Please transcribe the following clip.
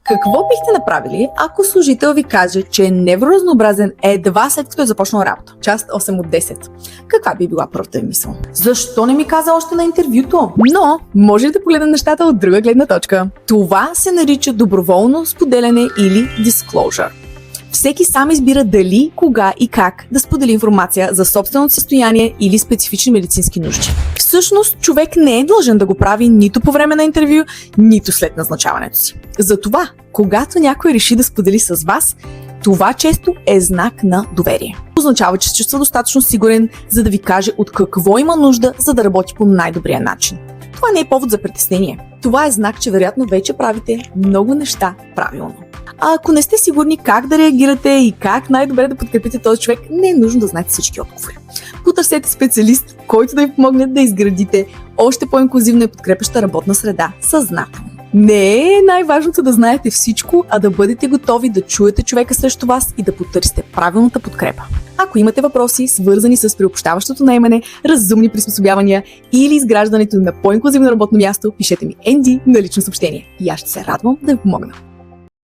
Какво бихте направили, ако служител ви каже, че е невроразнообразен едва след като е започнал работа? Част 8 от 10. Каква би била първата ви мисъл? Защо не ми каза още на интервюто? Но може да погледнем нещата от друга гледна точка. Това се нарича доброволно споделяне или disclosure. Всеки сам избира дали, кога и как да сподели информация за собственото състояние или специфични медицински нужди. Всъщност, човек не е длъжен да го прави нито по време на интервю, нито след назначаването си. Затова, когато някой реши да сподели с вас, това често е знак на доверие. Означава, че се чувства достатъчно сигурен, за да ви каже от какво има нужда, за да работи по най-добрия начин. Това не е повод за притеснение. Това е знак, че вероятно вече правите много неща правилно. А ако не сте сигурни как да реагирате и как най-добре да подкрепите този човек, не е нужно да знаете всички отговори. Потърсете специалист, който да ви помогне да изградите още по-инклюзивна и подкрепяща работна среда съзнателно. Не е най-важното да знаете всичко, а да бъдете готови да чуете човека срещу вас и да потърсите правилната подкрепа. Ако имате въпроси, свързани с приобщаващото наемане, разумни приспособявания или изграждането на по-инклюзивно работно място, пишете ми ND на лично съобщение и аз ще се радвам да ви помогна.